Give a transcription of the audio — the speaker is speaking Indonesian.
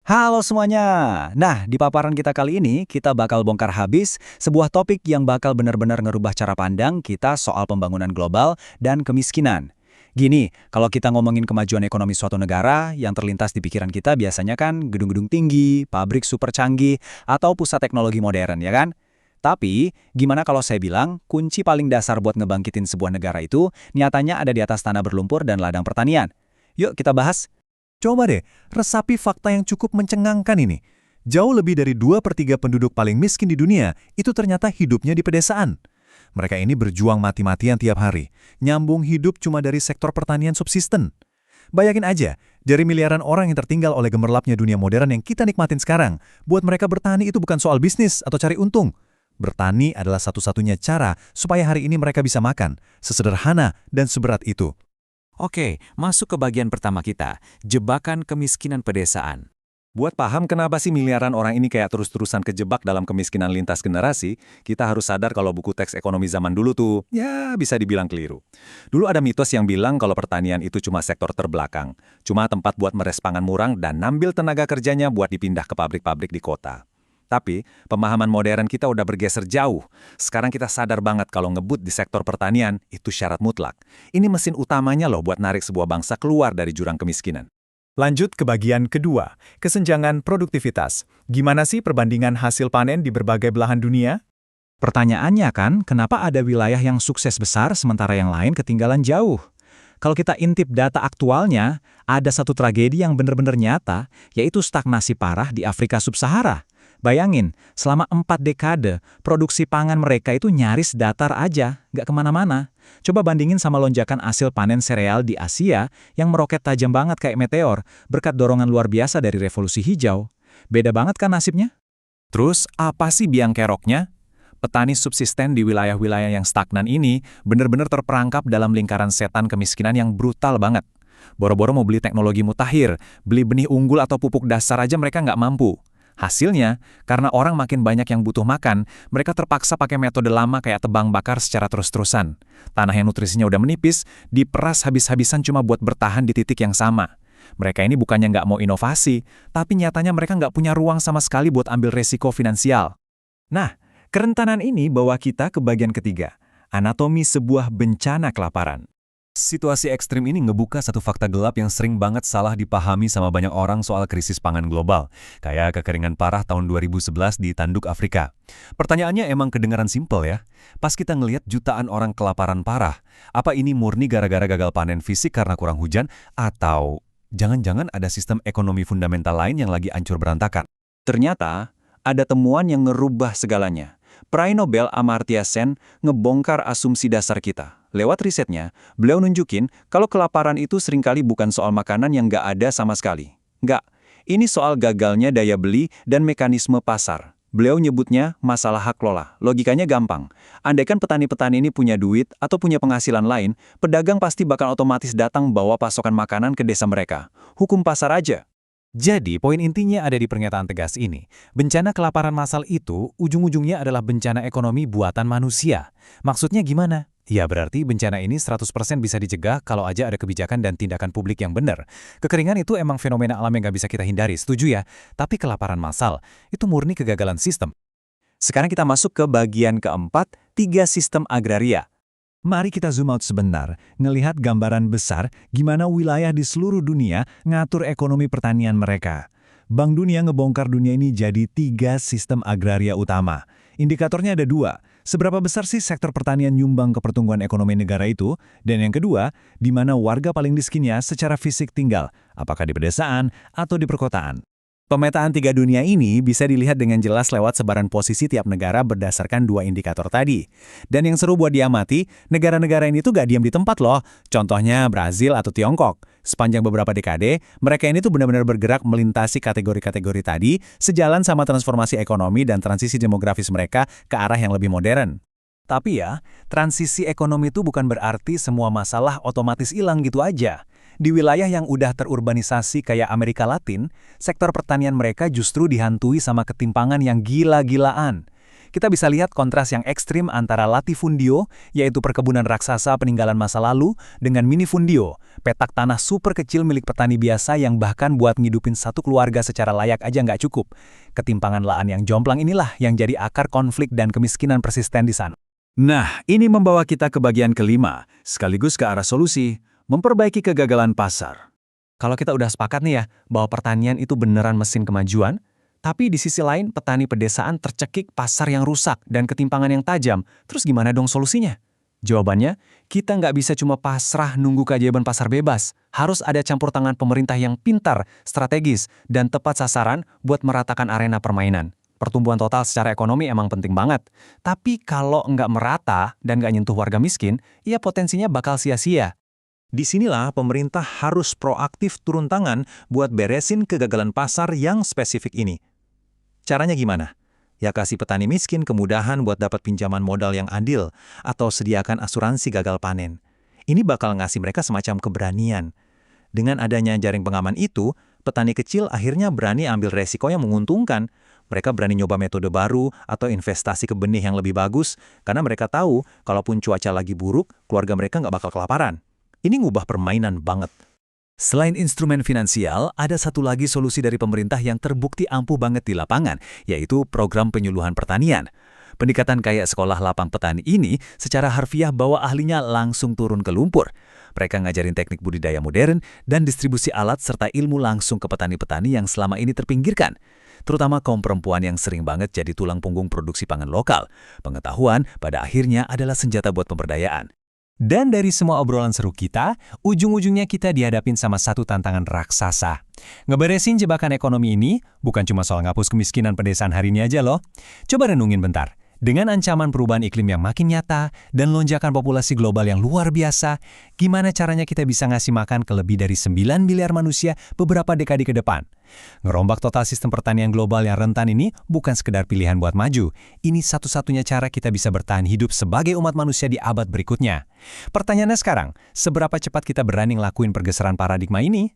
Halo semuanya. Nah, di paparan kita kali ini, kita bakal bongkar habis sebuah topik yang bakal benar-benar ngerubah cara pandang kita soal pembangunan global dan kemiskinan. Gini, kalau kita ngomongin kemajuan ekonomi suatu negara, yang terlintas di pikiran kita biasanya kan gedung-gedung tinggi, pabrik super canggih, atau pusat teknologi modern, ya kan? Tapi, gimana kalau saya bilang, kunci paling dasar buat ngebangkitin sebuah negara itu, nyatanya ada di atas tanah berlumpur dan ladang pertanian. Yuk kita bahas. Coba deh, resapi fakta yang cukup mencengangkan ini. Jauh lebih dari 2/3 penduduk paling miskin di dunia, itu ternyata hidupnya di pedesaan. Mereka ini berjuang mati-matian tiap hari, nyambung hidup cuma dari sektor pertanian subsisten. Bayangin aja, dari miliaran orang yang tertinggal oleh gemerlapnya dunia modern yang kita nikmatin sekarang, buat mereka bertani itu bukan soal bisnis atau cari untung. Bertani adalah satu-satunya cara supaya hari ini mereka bisa makan, sesederhana dan seberat itu. Oke, masuk ke bagian pertama kita, jebakan kemiskinan pedesaan. Buat paham kenapa sih miliaran orang ini kayak terus-terusan kejebak dalam kemiskinan lintas generasi, kita harus sadar kalau buku teks ekonomi zaman dulu tuh, ya bisa dibilang keliru. Dulu ada mitos yang bilang kalau pertanian itu cuma sektor terbelakang, cuma tempat buat meres pangan murang dan ngambil tenaga kerjanya buat dipindah ke pabrik-pabrik di kota. Tapi, pemahaman modern kita udah bergeser jauh. Sekarang kita sadar banget kalau ngebut di sektor pertanian itu syarat mutlak. Ini mesin utamanya loh buat narik sebuah bangsa keluar dari jurang kemiskinan. Lanjut ke bagian kedua, kesenjangan produktivitas. Gimana sih perbandingan hasil panen di berbagai belahan dunia? Pertanyaannya kan, kenapa ada wilayah yang sukses besar sementara yang lain ketinggalan jauh? Kalau kita intip data aktualnya, ada satu tragedi yang benar-benar nyata, yaitu stagnasi parah di Afrika Sub-Sahara. Bayangin, selama 4 dekade, produksi pangan mereka itu nyaris datar aja, nggak kemana-mana. Coba bandingin sama lonjakan hasil panen sereal di Asia yang meroket tajam banget kayak meteor, berkat dorongan luar biasa dari revolusi hijau. Beda banget kan nasibnya? Terus, apa sih biang keroknya? Petani subsisten di wilayah-wilayah yang stagnan ini benar-benar terperangkap dalam lingkaran setan kemiskinan yang brutal banget. Boro-boro mau beli teknologi mutakhir, beli benih unggul atau pupuk dasar aja mereka nggak mampu. Hasilnya, karena orang makin banyak yang butuh makan, mereka terpaksa pakai metode lama kayak tebang bakar secara terus-terusan. Tanah yang nutrisinya udah menipis, diperas habis-habisan cuma buat bertahan di titik yang sama. Mereka ini bukannya nggak mau inovasi, tapi nyatanya mereka nggak punya ruang sama sekali buat ambil resiko finansial. Nah, kerentanan ini bawa kita ke bagian ketiga, anatomi sebuah bencana kelaparan. Situasi ekstrim ini ngebuka satu fakta gelap yang sering banget salah dipahami sama banyak orang soal krisis pangan global, kayak kekeringan parah tahun 2011 di Tanduk Afrika. Pertanyaannya emang kedengaran simpel ya. Pas kita ngelihat jutaan orang kelaparan parah, apa ini murni gara-gara gagal panen fisik karena kurang hujan, atau jangan-jangan ada sistem ekonomi fundamental lain yang lagi hancur berantakan? Ternyata, ada temuan yang ngerubah segalanya. Peraih Nobel Amartya Sen ngebongkar asumsi dasar kita. Lewat risetnya, beliau nunjukin kalau kelaparan itu seringkali bukan soal makanan yang nggak ada sama sekali. Nggak, ini soal gagalnya daya beli dan mekanisme pasar. Beliau nyebutnya masalah hak lola. Logikanya gampang. Andaikan petani-petani ini punya duit atau punya penghasilan lain, pedagang pasti bakal otomatis datang bawa pasokan makanan ke desa mereka. Hukum pasar aja. Jadi, poin intinya ada di pernyataan tegas ini. Bencana kelaparan massal itu ujung-ujungnya adalah bencana ekonomi buatan manusia. Maksudnya gimana? Ya berarti bencana ini 100% bisa dicegah kalau aja ada kebijakan dan tindakan publik yang benar. Kekeringan itu emang fenomena alam yang nggak bisa kita hindari, setuju ya? Tapi kelaparan massal itu murni kegagalan sistem. Sekarang kita masuk ke bagian keempat, 3 sistem agraria. Mari kita zoom out sebentar, ngelihat gambaran besar gimana wilayah di seluruh dunia ngatur ekonomi pertanian mereka. Bank Dunia ngebongkar dunia ini jadi 3 sistem agraria utama. Indikatornya ada 2. Seberapa besar sih sektor pertanian nyumbang ke pertumbuhan ekonomi negara itu? Dan yang kedua, di mana warga paling miskinnya secara fisik tinggal, apakah di pedesaan atau di perkotaan? Pemetaan 3 dunia ini bisa dilihat dengan jelas lewat sebaran posisi tiap negara berdasarkan 2 indikator tadi. Dan yang seru buat diamati, negara-negara ini tuh gak diam di tempat loh. Contohnya Brazil atau Tiongkok. Sepanjang beberapa dekade, mereka ini tuh benar-benar bergerak melintasi kategori-kategori tadi, sejalan sama transformasi ekonomi dan transisi demografis mereka ke arah yang lebih modern. Tapi ya, transisi ekonomi itu bukan berarti semua masalah otomatis hilang gitu aja. Di wilayah yang udah terurbanisasi kayak Amerika Latin, sektor pertanian mereka justru dihantui sama ketimpangan yang gila-gilaan. Kita bisa lihat kontras yang ekstrim antara latifundio, yaitu perkebunan raksasa peninggalan masa lalu, dengan minifundio, petak tanah super kecil milik petani biasa yang bahkan buat ngidupin satu keluarga secara layak aja nggak cukup. Ketimpangan lahan yang jomplang inilah yang jadi akar konflik dan kemiskinan persisten di sana. Nah, ini membawa kita ke bagian kelima, sekaligus ke arah solusi, memperbaiki kegagalan pasar. Kalau kita udah sepakat nih ya, bahwa pertanian itu beneran mesin kemajuan, tapi di sisi lain petani pedesaan tercekik pasar yang rusak dan ketimpangan yang tajam, terus gimana dong solusinya? Jawabannya, kita nggak bisa cuma pasrah nunggu keajaiban pasar bebas. Harus ada campur tangan pemerintah yang pintar, strategis, dan tepat sasaran buat meratakan arena permainan. Pertumbuhan total secara ekonomi emang penting banget. Tapi kalau nggak merata dan nggak nyentuh warga miskin, ya potensinya bakal sia-sia. Disinilah pemerintah harus proaktif turun tangan buat beresin kegagalan pasar yang spesifik ini. Caranya gimana? Ya kasih petani miskin kemudahan buat dapat pinjaman modal yang adil atau sediakan asuransi gagal panen. Ini bakal ngasih mereka semacam keberanian. Dengan adanya jaring pengaman itu, petani kecil akhirnya berani ambil resiko yang menguntungkan. Mereka berani nyoba metode baru atau investasi ke benih yang lebih bagus karena mereka tahu kalaupun cuaca lagi buruk, keluarga mereka nggak bakal kelaparan. Ini ngubah permainan banget. Selain instrumen finansial, ada satu lagi solusi dari pemerintah yang terbukti ampuh banget di lapangan, yaitu program penyuluhan pertanian. Pendekatan kayak sekolah lapang petani ini secara harfiah bawa ahlinya langsung turun ke lumpur. Mereka ngajarin teknik budidaya modern dan distribusi alat serta ilmu langsung ke petani-petani yang selama ini terpinggirkan. Terutama kaum perempuan yang sering banget jadi tulang punggung produksi pangan lokal. Pengetahuan pada akhirnya adalah senjata buat pemberdayaan. Dan dari semua obrolan seru kita, ujung-ujungnya kita dihadapin sama satu tantangan raksasa. Ngeberesin jebakan ekonomi ini bukan cuma soal ngapus kemiskinan pedesaan hari ini aja loh. Coba renungin bentar. Dengan ancaman perubahan iklim yang makin nyata dan lonjakan populasi global yang luar biasa, gimana caranya kita bisa ngasih makan ke lebih dari 9 miliar manusia beberapa dekade ke depan? Ngerombak total sistem pertanian global yang rentan ini bukan sekedar pilihan buat maju. Ini satu-satunya cara kita bisa bertahan hidup sebagai umat manusia di abad berikutnya. Pertanyaannya sekarang, seberapa cepat kita berani ngelakuin pergeseran paradigma ini?